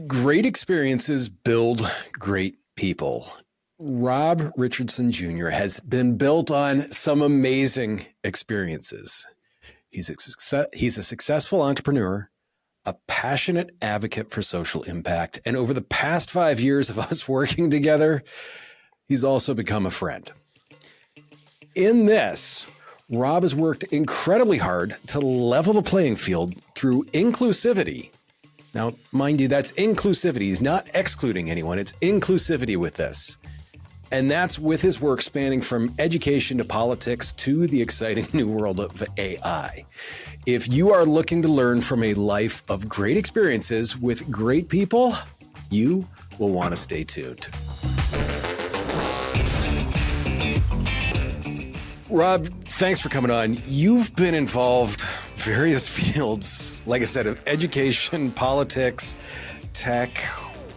Great experiences build great people. Rob Richardson Jr. has been built on some amazing experiences. He's a successful entrepreneur, a passionate advocate for social impact, and over the past 5 years of us working together, he's also become a friend. In this, Rob has worked incredibly hard to level the playing field through inclusivity. Now, mind you, that's inclusivity. He's not excluding anyone. It's inclusivity with this. And that's with his work spanning from education to politics to the exciting new world of AI. If you are looking to learn from a life of great experiences with great people, you will want to stay tuned. Rob, thanks for coming on. You've been involved in various fields, like I said, of education, politics, tech.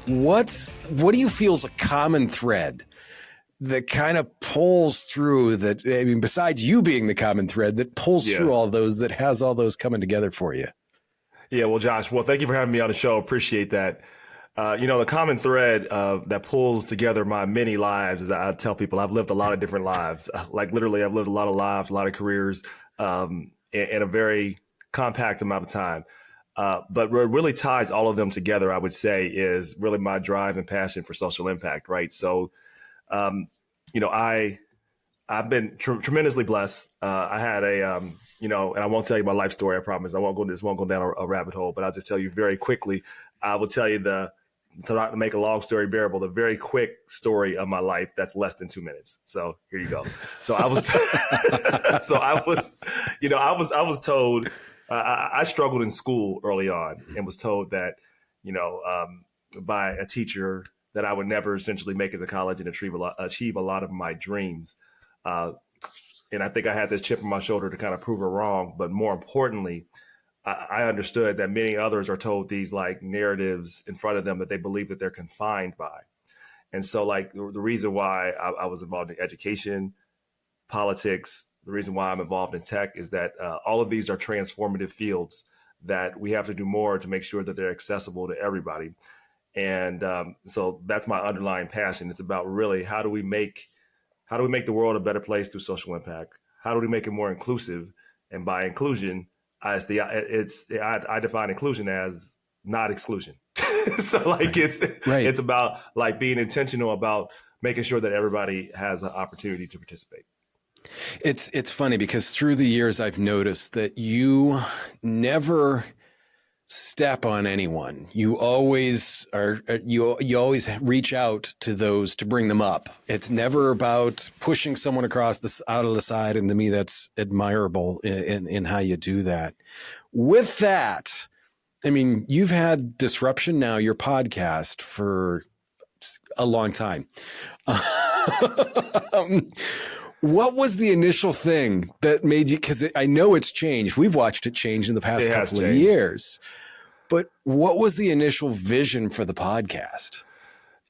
What do you feel is a common thread that kind of pulls through that, I mean, besides you being the common thread that pulls through all those, that has all those coming together for you? Yeah, well, Josh, thank you for having me on the show. Appreciate that. The common thread that pulls together my many lives is I tell people I've lived a lot of different lives. Like literally, I've lived a lot of lives, a lot of careers in a very compact amount of time. But what really ties all of them together, I would say, is really my drive and passion for social impact, right? So, I've been tremendously blessed. I had and I won't tell you my life story, I promise. This won't go down a rabbit hole, but I'll just tell you very quickly. I will tell you to not make a long story bearable, the very quick story of my life that's less than 2 minutes. So here you go. So I was told, I struggled in school early on and was told that, by a teacher that I would never essentially make it to college and achieve a lot of my dreams. And I think I had this chip on my shoulder to kind of prove her wrong. But more importantly, I understood that many others are told these like narratives in front of them that they believe that they're confined by. And so like the reason why I was involved in education, politics, the reason why I'm involved in tech is that all of these are transformative fields that we have to do more to make sure that they're accessible to everybody. And so that's my underlying passion. It's about really how do we make the world a better place through social impact? How do we make it more inclusive? And by inclusion, I define inclusion as not exclusion. So like it's about like being intentional about making sure that everybody has an opportunity to participate. It's funny because through the years I've noticed that you never step on anyone. You always always reach out to those to bring them up. It's never about pushing someone across out of the side. And to me, that's admirable in how you do that. With that, I mean, you've had Disruption Now, your podcast, for a long time. What was the initial thing that made you, because I know it's changed. We've watched it change in the past couple of years. But what was the initial vision for the podcast?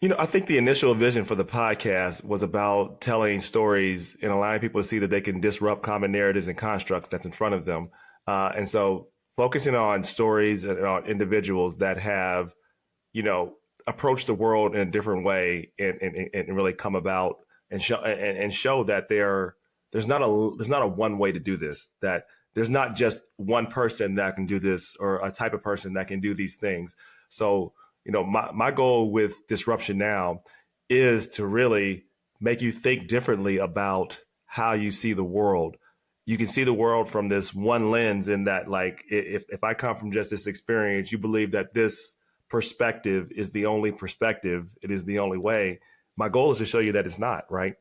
I think the initial vision for the podcast was about telling stories and allowing people to see that they can disrupt common narratives and constructs that's in front of them. And so focusing on stories and on individuals that have, approached the world in a different way and really come about and show that there's not a one way to do this, that there's not just one person that can do this or a type of person that can do these things. So, my goal with Disruption Now is to really make you think differently about how you see the world. You can see the world from this one lens in that, like, if I come from just this experience, you believe that this perspective is the only perspective, it is the only way. My goal is to show you that it's not, right?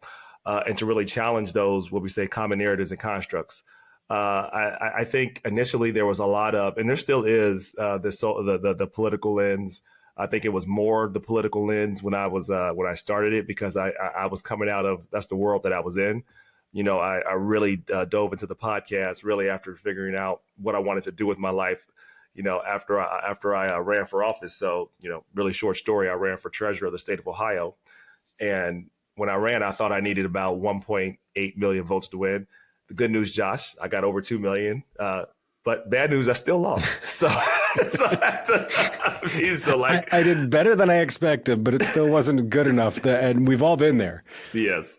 And to really challenge those, what we say, common narratives and constructs. I think initially there was a lot of, and there still is, the political lens. I think it was more the political lens when I started it, because I was coming out of, that's the world that I was in. I really dove into the podcast really after figuring out what I wanted to do with my life. After I ran for office. So, really short story, I ran for treasurer of the state of Ohio. And when I ran, I thought I needed about 1.8 million votes to win. The good news, Josh, I got over 2 million. But bad news, I still lost. So, I did better than I expected, but it still wasn't good enough. And we've all been there. Yes.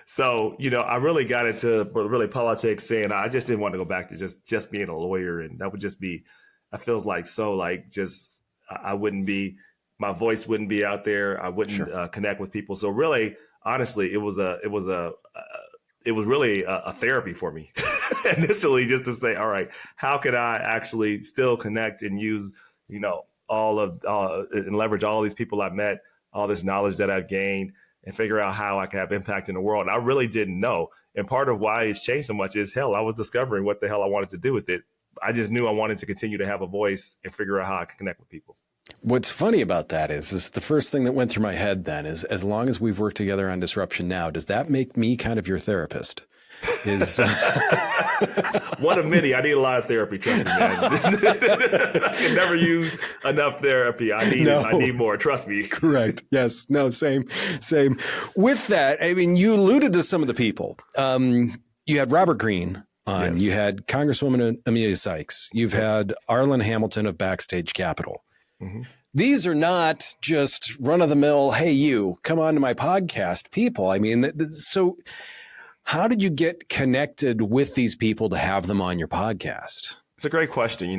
So, I really got into really politics, saying I just didn't want to go back to just being a lawyer. And that would just be, I feels like I wouldn't be, my voice wouldn't be out there. I wouldn't connect with people. So really, honestly, it was really a therapy for me initially, just to say, all right, how can I actually still connect and use, and leverage all these people I've met, all this knowledge that I've gained, and figure out how I can have impact in the world. And I really didn't know. And part of why it's changed so much is, I was discovering what the hell I wanted to do with it. I just knew I wanted to continue to have a voice and figure out how I could connect with people. What's funny about that is the first thing that went through my head then is, as long as we've worked together on Disruption Now, does that make me kind of your therapist? One of many. I need a lot of therapy, trust me, man. I can never use enough therapy. I need more, trust me. Correct. Yes. No, same. With that, I mean, you alluded to some of the people. You had Robert Greene on, you had Congresswoman Amelia Sykes, you've had Arlen Hamilton of Backstage Capital. Mm-hmm. These are not just run-of-the-mill, hey, you, come on to my podcast people. I mean, so how did you get connected with these people to have them on your podcast? It's a great question.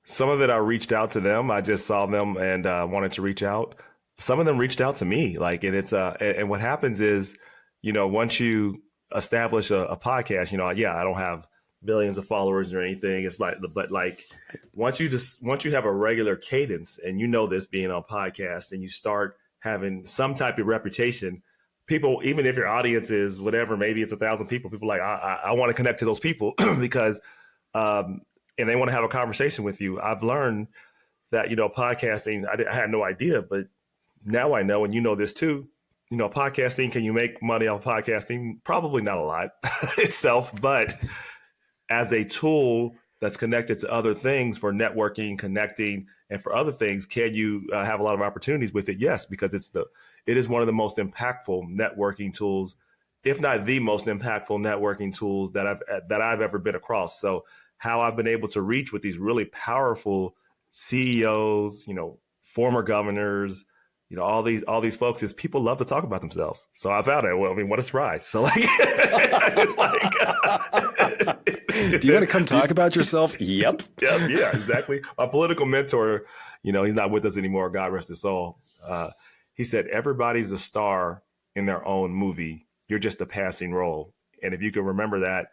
Some of it I reached out to them. I just saw them and wanted to reach out. Some of them reached out to me. And what happens is, once you establish a podcast, I don't have millions of followers or anything. It's once you have a regular cadence, and this being on podcast, and you start having some type of reputation, people, even if your audience is whatever, maybe it's 1,000 people, I want to connect to those people because, and they want to have a conversation with you. I've learned that, podcasting, I had no idea, but now I know, and this too, podcasting, can you make money off podcasting? Probably not a lot itself, but as a tool that's connected to other things for networking, connecting, and for other things, can you have a lot of opportunities with it? Yes, because it is one of the most impactful networking tools, if not the most impactful networking tools that I've ever been across. So how I've been able to reach with these really powerful CEOs, former governors, all these folks, is people love to talk about themselves. So I found it. Well, I mean, what a surprise. So it's do you want to come talk about yourself? Yep. Yeah, exactly. My political mentor, he's not with us anymore. God rest his soul. He said, everybody's a star in their own movie. You're just a passing role. And if you can remember that,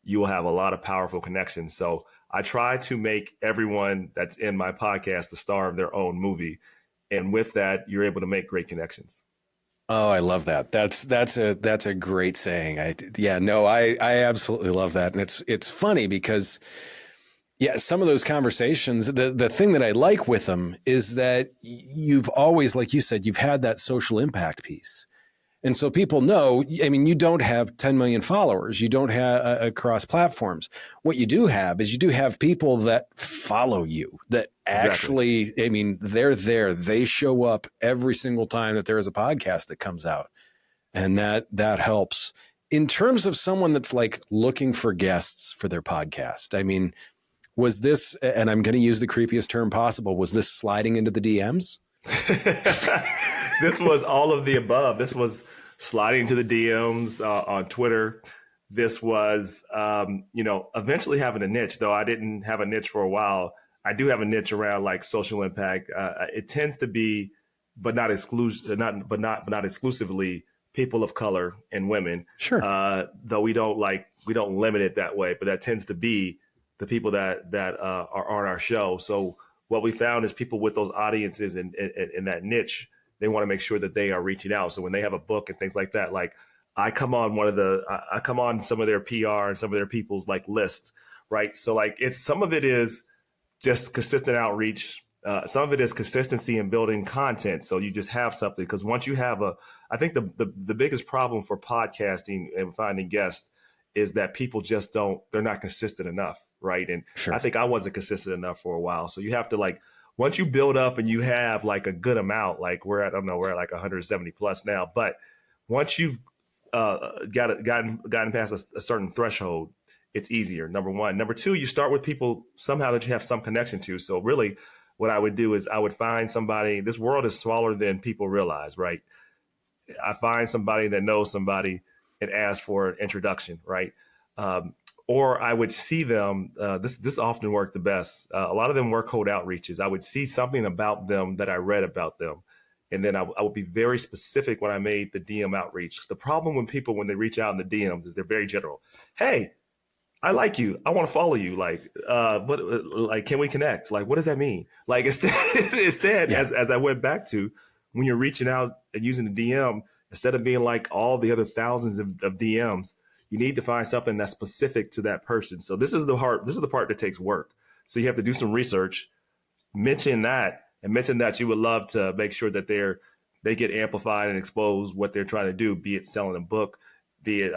you will have a lot of powerful connections. So I try to make everyone that's in my podcast the star of their own movie. And with that, you're able to make great connections. Oh, I love that. That's a great saying. I absolutely love that. And it's funny because, some of those conversations, the thing that I like with them is that you've always, like you said, you've had that social impact piece. And so people know, I mean, you don't have 10 million followers. You don't have across platforms. What you do have is people that follow you, that actually, I mean, they're there. They show up every single time that there is a podcast that comes out. And that helps. In terms of someone that's looking for guests for their podcast, I mean, was this, and I'm going to use the creepiest term possible, was this sliding into the DMs? This was all of the above. This was sliding to the DMs on Twitter. This was, eventually having a niche, though I didn't have a niche for a while. I do have a niche around social impact. It tends to be, but not exclusively, people of color and women. Sure. Though we don't limit it that way, but that tends to be the people that are on our show. So what we found is people with those audiences and that niche, they want to make sure that they are reaching out. So when they have a book and things like that, I come on some of their PR and some of their people's list, right? So some of it is just consistent outreach. Some of it is consistency in building content. So you just have something, because once you have I think the biggest problem for podcasting and finding guests is that people just they're not consistent enough, right? And sure. I think I wasn't consistent enough for a while. So you have to once you build up and you have a good amount, we're at 170 plus now, but once you've gotten past a certain threshold, it's easier. Number one. Number two, you start with people somehow that you have some connection to. So really what I would do is I would find somebody. This world is smaller than people realize, right? I find somebody that knows somebody and ask for an introduction, right? Or I would see them. This often worked the best. A lot of them were cold outreaches. I would see something about them that I read about them, and then I would be very specific when I made the DM outreach. The problem with people when they reach out in the DMs is they're very general. Hey, I like you. I want to follow you. Like, can we connect? Like, what does that mean? Like, instead, Yeah. as I went back to, when you're reaching out and using the DM, instead of being like all the other thousands of DMs, you need to find something that's specific to that person. So this is the part that takes work. So you have to do some research, mention that you would love to make sure that they get amplified and exposed what they're trying to do, be it selling a book, be it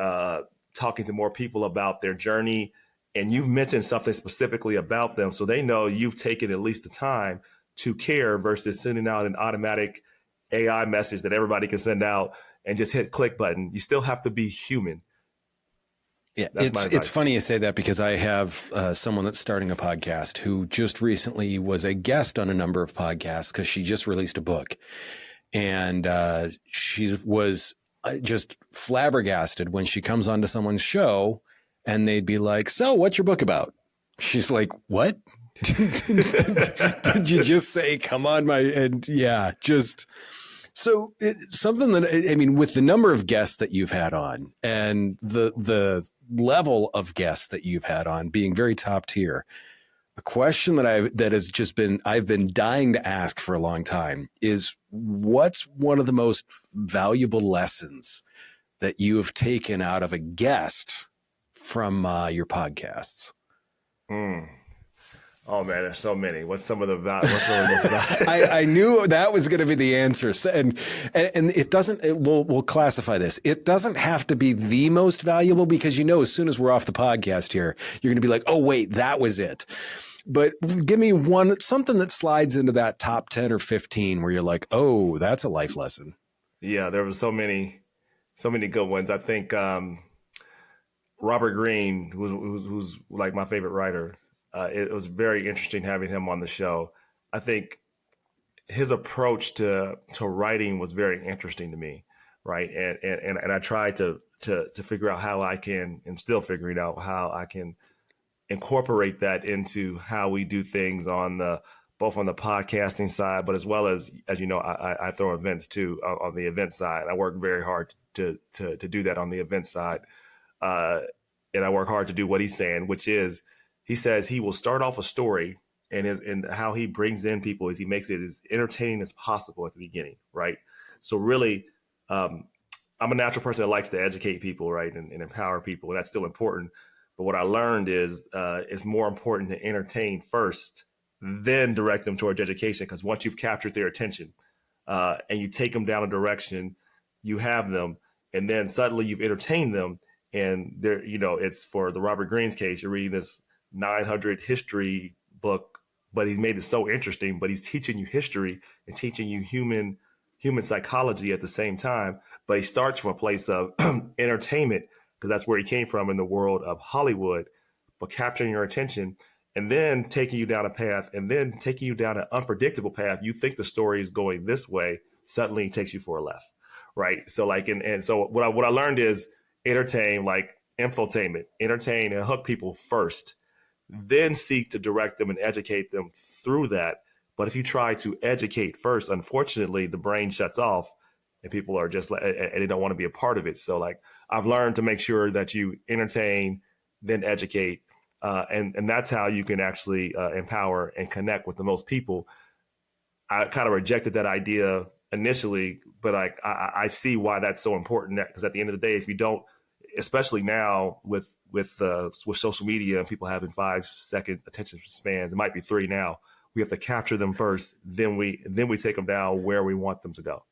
talking to more people about their journey. And you've mentioned something specifically about them, so they know you've taken at least the time to care versus sending out an automatic AI message that everybody can send out and just hit click button. You still have to be human. Yeah, That's it's funny you say that because I have someone that's starting a podcast who just recently was a guest on a number of podcasts because she just released a book, and she was just flabbergasted when she comes onto someone's show and they'd be like, "So, what's your book about?" She's like, "What? Did you just say, come on, my," and yeah, just. So something that, I mean, with the number of guests that you've had on and the level of guests that you've had on being very top tier, a question that I've been dying to ask for a long time is, what's one of the most valuable lessons that you have taken out of a guest from your podcasts? Oh man, there's so many. What's really the most valuable? I knew that was going to be the answer. And it doesn't, we'll classify this. It doesn't have to be the most valuable, because, as soon as we're off the podcast here, you're going to be like, oh wait, that was it. But give me something that slides into that top 10 or 15 where you're like, oh, that's a life lesson. Yeah, there were so many good ones. I think Robert Greene, who's like my favorite writer, it was very interesting having him on the show. I think his approach to writing was very interesting to me, right? And I tried to figure out how I can, and still figuring out how I can incorporate that into how we do things both on the podcasting side, but as well as you know, I throw events too on the event side. I work very hard to do that on the event side, and I work hard to do what he's saying, which is, he says he will start off a story, and how he brings in people is he makes it as entertaining as possible at the beginning, right? So really, I'm a natural person that likes to educate people, right, and empower people, and that's still important. But what I learned is it's more important to entertain first, then direct them towards education, because once you've captured their attention and you take them down a direction, you have them, and then suddenly you've entertained them, and they're, it's for the Robert Greene's case, you're reading this 900 history book, but he's made it so interesting, but he's teaching you history and teaching you human psychology at the same time. But he starts from a place of entertainment, because that's where he came from in the world of Hollywood, but capturing your attention and then taking you down a path, and then taking you down an unpredictable path. You think the story is going this way, suddenly it takes you for a left, right? So so what I learned is entertain, like infotainment, entertain and hook people first, then seek to direct them and educate them through that. But if you try to educate first, unfortunately, the brain shuts off and people are just and they don't want to be a part of it. So like, I've learned to make sure that you entertain, then educate. And that's how you can actually empower and connect with the most people. I kind of rejected that idea initially, but I see why that's so important, because at the end of the day, if you don't, especially now with social media and people having 5-second attention spans, it might be 3 now. We have to capture them first, then we take them down where we want them to go.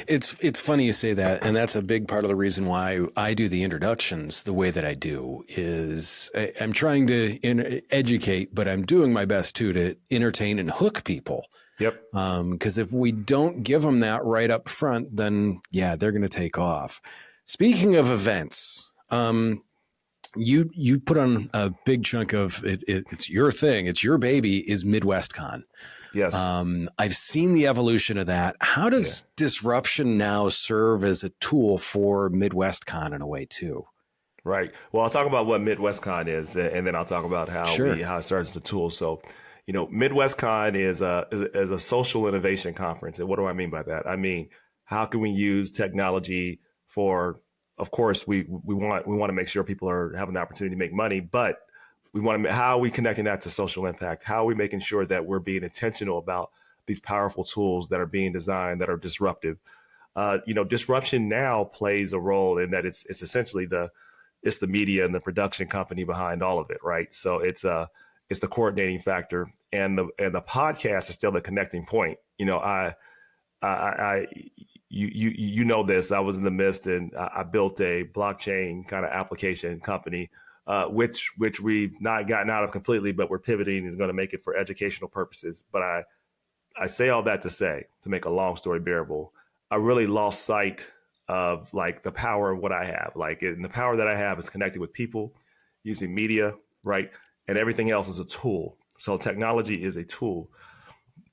It's funny you say that, and that's a big part of the reason why I do the introductions the way that I do. Is I'm trying to educate, but I'm doing my best too to entertain and hook people. Yep. Because if we don't give them that right up front, then yeah, they're going to take off. Speaking of events, you put on a big chunk of it. It's your thing. It's your baby. Is MidwestCon. Yes. I've seen the evolution of that. How does disruption now serve as a tool for MidwestCon in a way too? Right. Well, I'll talk about what MidwestCon is, and then I'll talk about how it serves as a tool. So, MidwestCon is a social innovation conference, and what do I mean by that? I mean, how can we use technology for? Of course, we want to make sure people are having the opportunity to make money, but how are we connecting that to social impact? How are we making sure that we're being intentional about these powerful tools that are being designed that are disruptive? Disruption now plays a role in that it's essentially it's the media and the production company behind all of it, right? So it's the coordinating factor, and the podcast is still the connecting point. You know this. I was in the midst, and I built a blockchain kind of application company, which we've not gotten out of completely, but we're pivoting and going to make it for educational purposes. But I say all that to make a long story bearable, I really lost sight of like the power of what I have. And the power that I have is connected with people, using media, right? And everything else is a tool. So technology is a tool.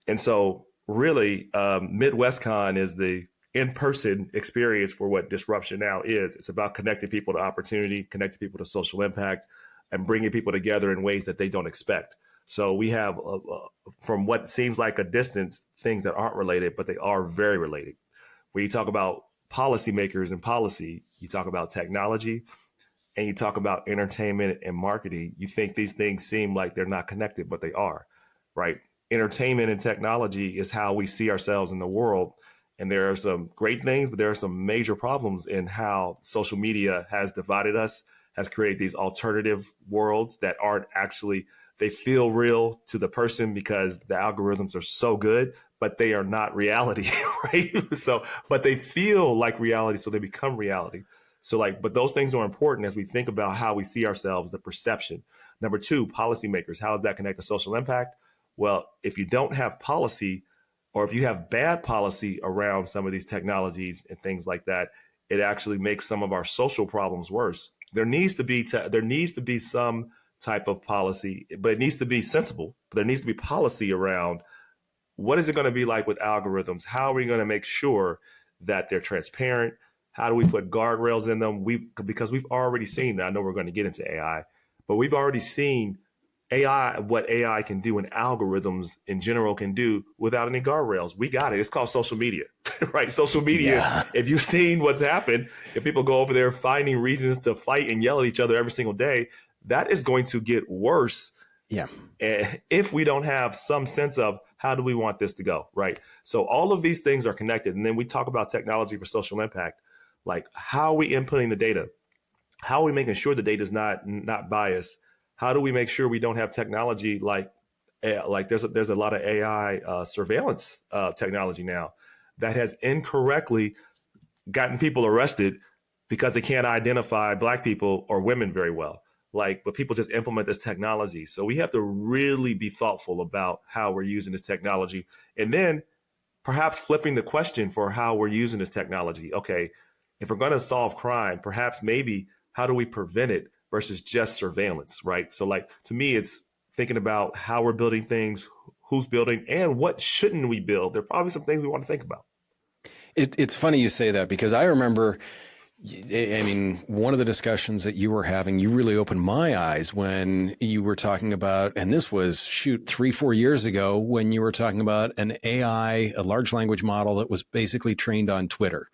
And so really, MidwestCon is the in-person experience for what disruption now is. It's about connecting people to opportunity, connecting people to social impact, and bringing people together in ways that they don't expect. So we have, from what seems like a distance, things that aren't related, but they are very related. When you talk about policymakers and policy, you talk about technology, and you talk about entertainment and marketing, you think these things seem like they're not connected, but they are, right? Entertainment and technology is how we see ourselves in the world. And there are some great things, but there are some major problems in how social media has divided us, has created these alternative worlds that aren't actually, they feel real to the person because the algorithms are so good, but they are not reality, right? But they feel like reality, so they become reality. But those things are important as we think about how we see ourselves, the perception. Number two, policymakers. How does that connect to social impact? Well, if you don't have policy, or if you have bad policy around some of these technologies and things like that, it actually makes some of our social problems worse. There needs to be some type of policy, but it needs to be sensible. But there needs to be policy around what is it going to be like with algorithms? How are we going to make sure that they're transparent? How do we put guardrails in them? Because we've already seen that. I know we're going to get into AI, but we've already seen what AI can do and algorithms in general can do without any guardrails. We got it. It's called social media, right? Social media, If you've seen what's happened, if people go over there finding reasons to fight and yell at each other every single day, that is going to get worse. Yeah. If we don't have some sense of how do we want this to go, right? So all of these things are connected. And then we talk about technology for social impact. Like, how are we inputting the data? How are we making sure the data is not biased? How do we make sure we don't have technology like there's a lot of AI surveillance technology now that has incorrectly gotten people arrested because they can't identify Black people or women very well. But people just implement this technology. So we have to really be thoughtful about how we're using this technology, and then perhaps flipping the question for how we're using this technology. Okay, if we're going to solve crime, perhaps maybe how do we prevent it versus just surveillance, right? So to me, it's thinking about how we're building things, who's building, and what shouldn't we build. There are probably some things we want to think about. It's funny you say that, because I remember, one of the discussions that you were having, you really opened my eyes when you were talking about, and this was 3-4 years ago, when you were talking about an AI, a large language model that was basically trained on Twitter.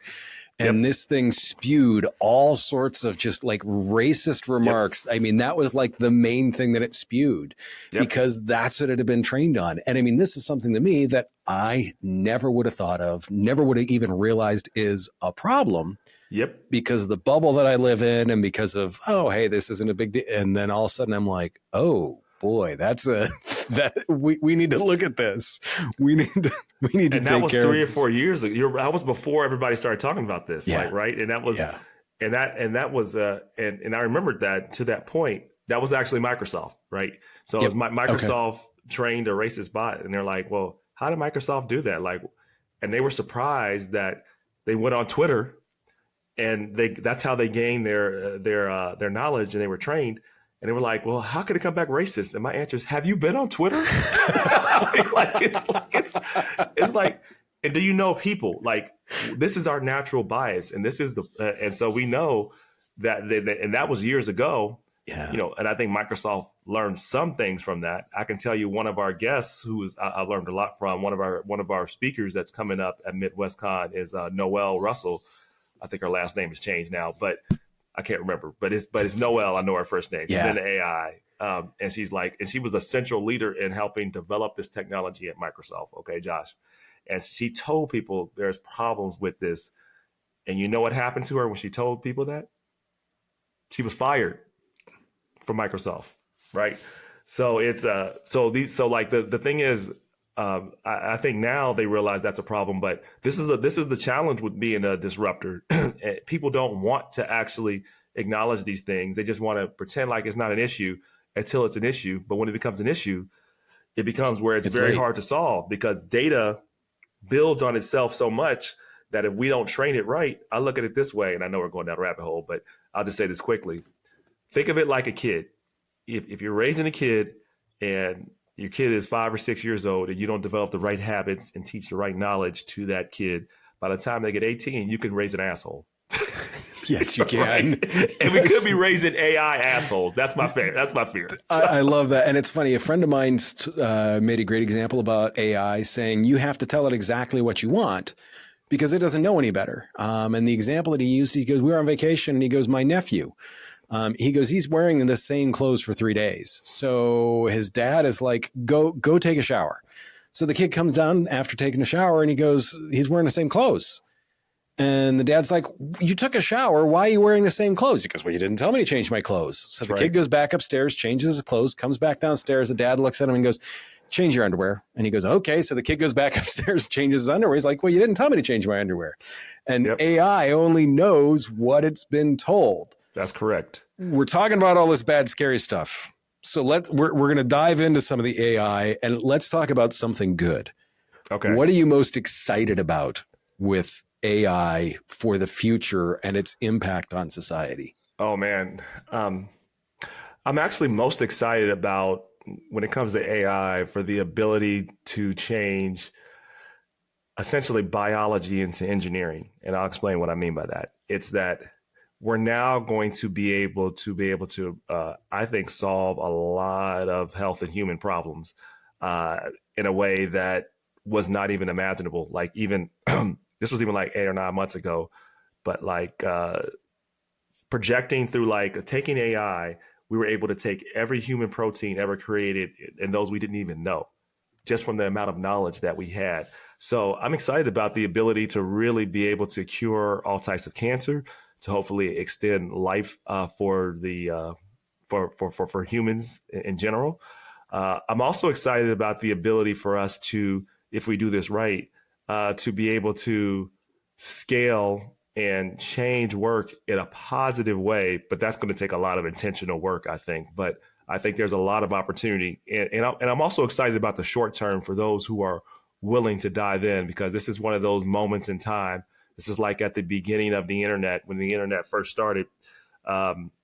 And this thing spewed all sorts of just like racist remarks. That was like the main thing that it spewed, because that's what it had been trained on. And this is something to me that I never would have thought of, never would have even realized is a problem. Because of the bubble that I live in, and because of, hey, this isn't a big deal. And then all of a sudden I'm like, oh boy, we need to look at this. We need to take care of this. And that was 3 or 4 years ago. That was before everybody started talking about this, right? And that was, and I remembered that to that point, that was actually Microsoft, right? So it was Microsoft trained a racist bot, and they're like, well, how did Microsoft do that? And they were surprised that they went on Twitter and that's how they gained their knowledge, and they were trained. And they were like, well, how could it come back racist? And my answer is, have you been on Twitter? I mean, it's like, and do you know people? Like, this is our natural bias. And this is and so we know that, and that was years ago, Yeah. and I think Microsoft learned some things from that. I can tell you one of our guests I learned a lot from, one of our speakers that's coming up at MidwestCon is Noelle Russell. I think her last name has changed now, but I can't remember, but it's Noelle. I know her first name. She's in AI. And she was a central leader in helping develop this technology at Microsoft. Okay, Josh. And she told people there's problems with this. And you know what happened to her when she told people that? She was fired from Microsoft. Right. So it's the thing is, I think now they realize that's a problem, but this is the challenge with being a disruptor. People don't want to actually acknowledge these things. They just want to pretend like it's not an issue until it's an issue. But when it becomes an issue, it becomes where it's very hard to solve, because data builds on itself so much that if we don't train it right, I look at it this way, and I know we're going down a rabbit hole, but I'll just say this quickly. Think of it like a kid. If you're raising a kid and your kid is 5 or 6 years old and you don't develop the right habits and teach the right knowledge to that kid, by the time they get 18, you can raise an asshole. Yes, you can. Right? And we could be raising AI assholes. That's my fear. I love that. And it's funny. A friend of mine made a great example about AI, saying you have to tell it exactly what you want because it doesn't know any better. And the example that he used, he goes, we were on vacation, and he goes, my nephew, he goes, he's wearing the same clothes for 3 days. So his dad is like, go take a shower. So the kid comes down after taking a shower, and he goes, he's wearing the same clothes. And the dad's like, you took a shower. Why are you wearing the same clothes? He goes, well, you didn't tell me to change my clothes. So the kid goes back upstairs, changes his clothes, comes back downstairs. The dad looks at him and goes, change your underwear. And he goes, okay. So the kid goes back upstairs, changes his underwear. He's like, well, you didn't tell me to change my underwear. And AI only knows what it's been told. That's correct. We're talking about all this bad, scary stuff. So we're going to dive into some of the AI, and let's talk about something good. Okay. What are you most excited about with AI for the future and its impact on society? Oh man. I'm actually most excited about, when it comes to AI, for the ability to change essentially biology into engineering. And I'll explain what I mean by that. It's that we're now going to be able to, I think, solve a lot of health and human problems in a way that was not even imaginable. Like even this was even like 8 or 9 months ago, but like projecting through, like taking AI, we were able to take every human protein ever created, and those we didn't even know, just from the amount of knowledge that we had. So I'm excited about the ability to really be able to cure all types of cancer, to hopefully extend life for humans in general. I'm also excited about the ability for us to, if we do this right, to be able to scale and change work in a positive way. But that's going to take a lot of intentional work, I think. But I think there's a lot of opportunity. And I'm also excited about the short term for those who are willing to dive in, because this is one of those moments in time. This is like at the beginning of the internet, when the internet first started,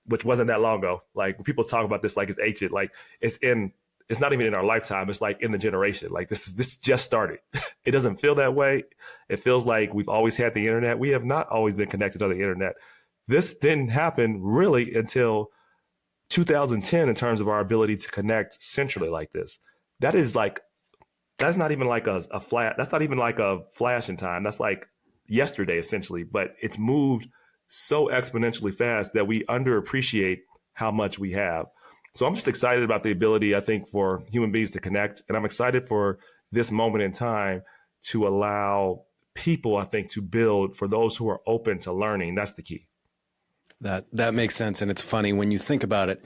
which wasn't that long ago. Like when people talk about this like it's ancient, like it's not even in our lifetime. It's like in the generation. Like this just started. It doesn't feel that way. It feels like we've always had the internet. We have not always been connected to the internet. This didn't happen really until 2010 in terms of our ability to connect centrally like this. That's not even like a flash. That's not even like a flash in time. That's like yesterday essentially, but it's moved so exponentially fast that we underappreciate how much we have. So I'm just excited about the ability, I think, for human beings to connect. And I'm excited for this moment in time to allow people, I think, to build for those who are open to learning. That's the key. That makes sense. And it's funny when you think about it.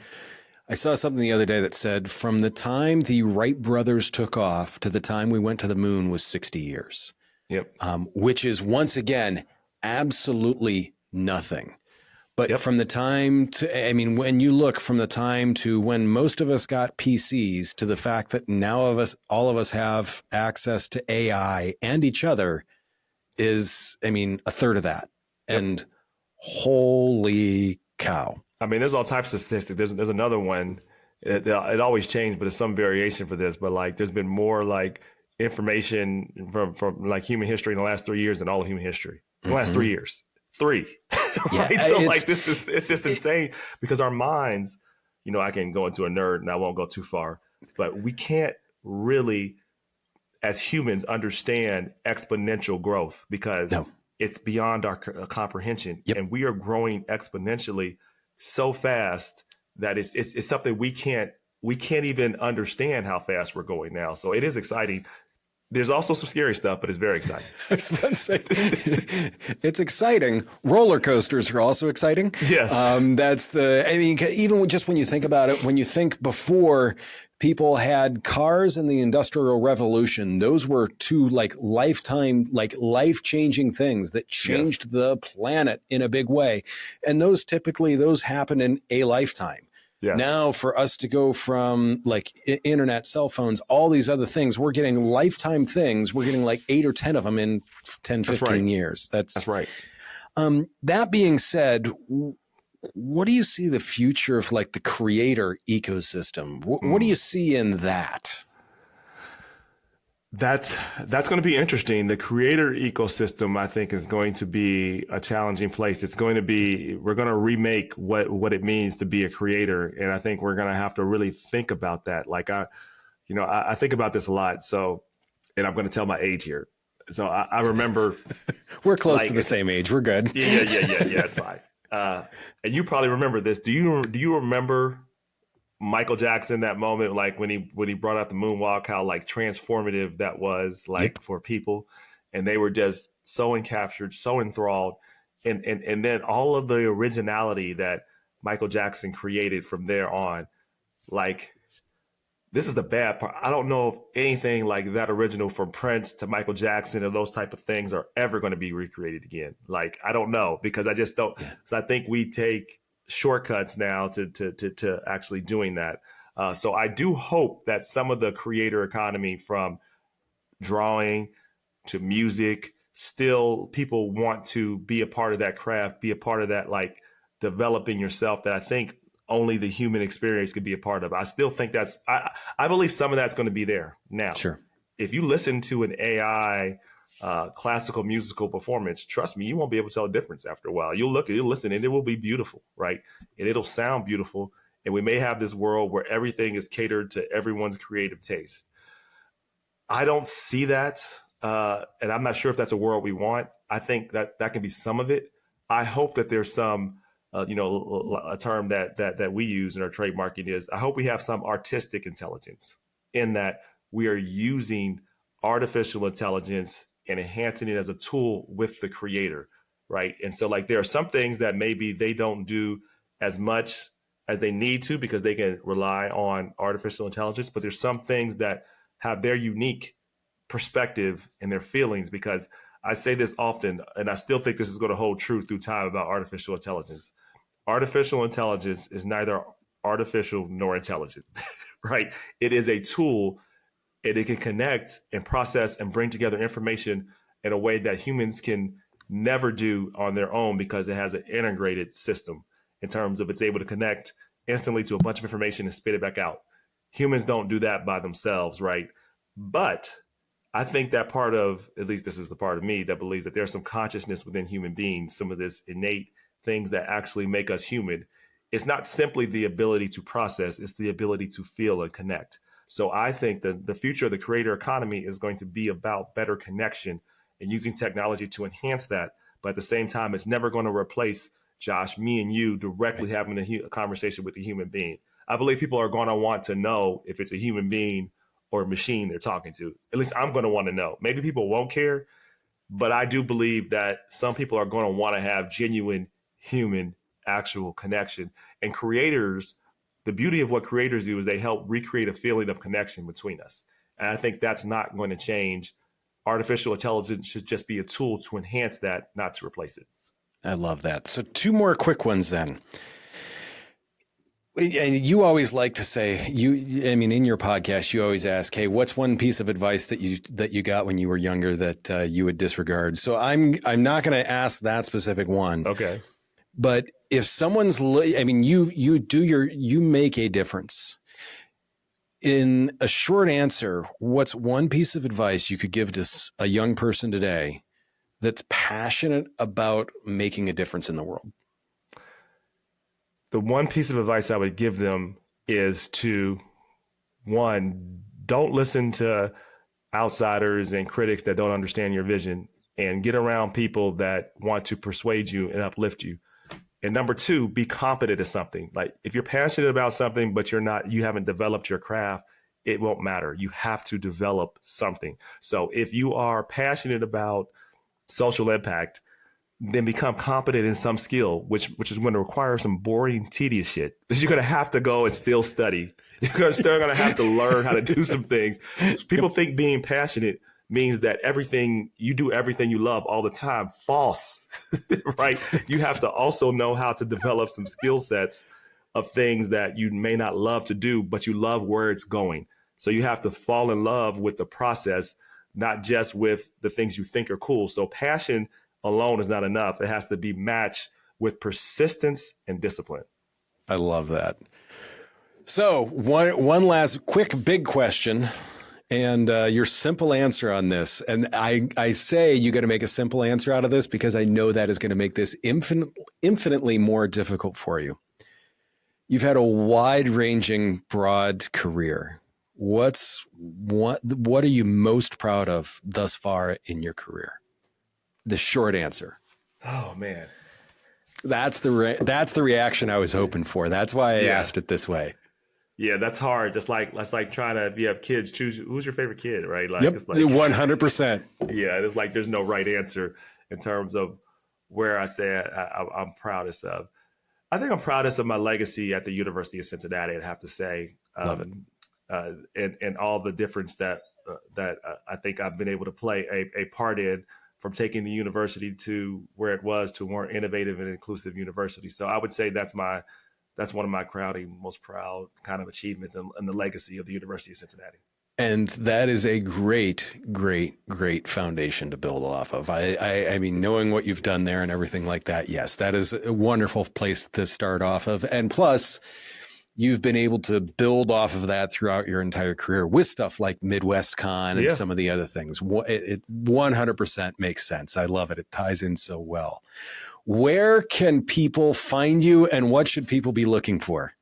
I saw something the other day that said from the time the Wright brothers took off to the time we went to the moon was 60 years. Yep. Which is, once again, absolutely nothing. But from the time to, I mean, when you look from the time to when most of us got PCs to the fact that now all of us have access to AI and each other is, I mean, a third of that. Yep. And Holy cow. I mean, there's all types of statistics. There's another one. It always changed, but it's some variation for this. But like, there's been more like information from like human history in the last 3 years than all of human history in the last 3 years. Right? So like, it's just insane because our minds, you know, I can go into a nerd and I won't go too far, but we can't really, as humans, understand exponential growth because it's beyond our comprehension. And we are growing exponentially so fast that it's something we can't even understand how fast we're going now. So it is exciting. There's also some scary stuff, but it's very exciting. I was about to say, it's exciting. Roller coasters are also exciting. Yes. I mean, even just when you think about it, when you think before people had cars in the Industrial Revolution, those were two like lifetime, like life-changing things that changed the planet in a big way. And those happen in a lifetime. Yes. Now for us to go from like internet, cell phones, all these other things, we're getting lifetime things. We're getting like 8 or 10 of them in 10, 15 years. That's right. That being said, what do you see the future of like the creator ecosystem? What do you see in that? That's going to be interesting. The creator ecosystem, I think, is going to be a challenging place. We're going to remake what it means to be a creator. And I think we're going to have to really think about that. Like I think about this a lot. So, and I'm going to tell my age here. So I remember we're close to the same age. We're good. Yeah. It's fine. And you probably remember this. Do you remember Michael Jackson, that moment, like when he brought out the moonwalk, how like transformative that was like for people, and they were just so encaptured, so enthralled, and then all of the originality that Michael Jackson created from there on, like this is the bad part. I don't know if anything like that original from Prince to Michael Jackson and those type of things are ever going to be recreated again. Like I don't know because I just don't. So I think we take shortcuts now to actually doing that. So I do hope that some of the creator economy, from drawing to music, still people want to be a part of that craft, be a part of that, like developing yourself, that I think only the human experience could be a part of. I still think I believe some of that's going to be there now. Sure. If you listen to an AI classical musical performance, trust me, you won't be able to tell a difference after a while. You'll listen, and it will be beautiful, right? And it'll sound beautiful. And we may have this world where everything is catered to everyone's creative taste. I don't see that. And I'm not sure if that's a world we want. I think that can be some of it. I hope that there's some, a term that we use in our trademarking is, I hope we have some artistic intelligence, in that we are using artificial intelligence and enhancing it as a tool with the creator, right? And so like there are some things that maybe they don't do as much as they need to because they can rely on artificial intelligence, but there's some things that have their unique perspective and their feelings, because I say this often, and I still think this is going to hold true through time about artificial intelligence. Artificial intelligence is neither artificial nor intelligent, right? It is a tool, and it can connect and process and bring together information in a way that humans can never do on their own, because it has an integrated system in terms of it's able to connect instantly to a bunch of information and spit it back out. Humans don't do that by themselves, right? But I think that part of, at least this is the part of me that believes that there's some consciousness within human beings, some of this innate things that actually make us human. It's not simply the ability to process, it's the ability to feel and connect. So I think that the future of the creator economy is going to be about better connection and using technology to enhance that. But at the same time, it's never going to replace, Josh, me and you directly having a conversation with a human being. I believe people are going to want to know if it's a human being or a machine they're talking to. At least I'm going to want to know. Maybe people won't care, but I do believe that some people are going to want to have genuine human actual connection. And creators, the beauty of what creators do is they help recreate a feeling of connection between us. And I think that's not going to change. Artificial intelligence should just be a tool to enhance that, not to replace it. I love that. So 2 more quick ones then. And you always like to say, in your podcast, you always ask, hey, what's one piece of advice that you got when you were younger that you would disregard? So I'm not going to ask that specific one. Okay. But if someone's, I mean, you make a difference. In a short answer, what's one piece of advice you could give to a young person today that's passionate about making a difference in the world? The one piece of advice I would give them is to, one, don't listen to outsiders and critics that don't understand your vision, and get around people that want to persuade you and uplift you. And number two, be competent at something. Like if you're passionate about something, but you haven't developed your craft, it won't matter. You have to develop something. So if you are passionate about social impact, then become competent in some skill, which is going to require some boring, tedious shit. Because you're going to have to go and still study. You're still going to have to learn how to do some things. People think being passionate means that everything you love all the time. False, right? You have to also know how to develop some skill sets of things that you may not love to do, but you love where it's going. So you have to fall in love with the process, not just with the things you think are cool. So passion alone is not enough. It has to be matched with persistence and discipline. I love that. So one last quick big question, and your simple answer on this. And I say you got to make a simple answer out of this because I know that is going to make this infinitely more difficult for you. You've had a wide-ranging, broad career. What are you most proud of thus far in your career? The short answer. Oh man, that's the reaction I was hoping for. That's why I asked it this way. Yeah, that's hard. That's like trying to, if you have kids, choose who's your favorite kid, right? Like, yep, it's like 100%. Yeah, it's like there's no right answer in terms of where I say I'm proudest of. I think I'm proudest of my legacy at the University of Cincinnati. I'd have to say, Love it. And all the difference that I think I've been able to play a part in, from taking the university to where it was to a more innovative and inclusive university. So I would say that's one of my most proud kind of achievements and the legacy of the University of Cincinnati. And that is a great, great, great foundation to build off of. I mean, knowing what you've done there and everything like that, yes, that is a wonderful place to start off of. And plus, you've been able to build off of that throughout your entire career with stuff like Midwest Con and some of the other things. It 100% makes sense. I love it. It ties in so well. Where can people find you and what should people be looking for?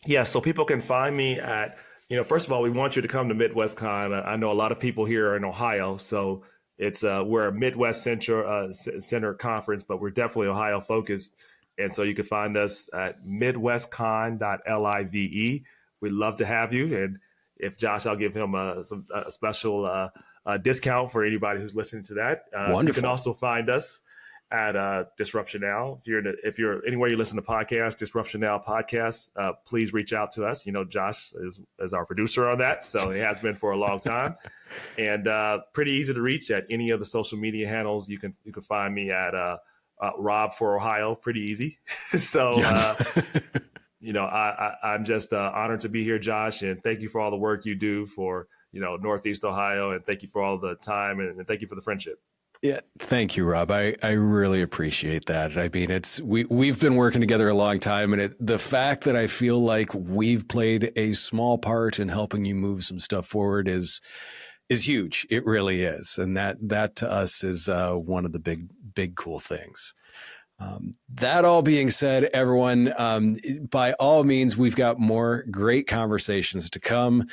Yeah, so people can find me at, first of all, we want you to come to Midwest Con. I know a lot of people here are in Ohio, so it's we're a Midwest Center conference, but we're definitely Ohio focused. And so you can find us at midwestcon.live. We'd love to have you. And if Josh, I'll give him a special discount for anybody who's listening to that. Wonderful. You can also find us at Disruption Now. If you're anywhere you listen to podcasts, Disruption Now podcast, please reach out to us. Josh is our producer on that, so he has been for a long time, and pretty easy to reach at any of the social media handles. You can find me at Rob for Ohio, pretty easy. So, I'm just honored to be here, Josh, and thank you for all the work you do for Northeast Ohio, and thank you for all the time, and thank you for the friendship. Yeah, thank you, Rob. I really appreciate that. I mean, we've been working together a long time, and the fact that I feel like we've played a small part in helping you move some stuff forward is huge. It really is, and that to us is one of the big cool things. That all being said, everyone, by all means, we've got more great conversations to come.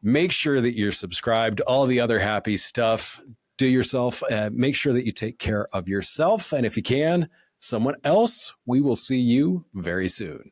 Make sure that you're subscribed. All the other happy stuff. Do yourself, make sure that you take care of yourself. And if you can, someone else. We will see you very soon.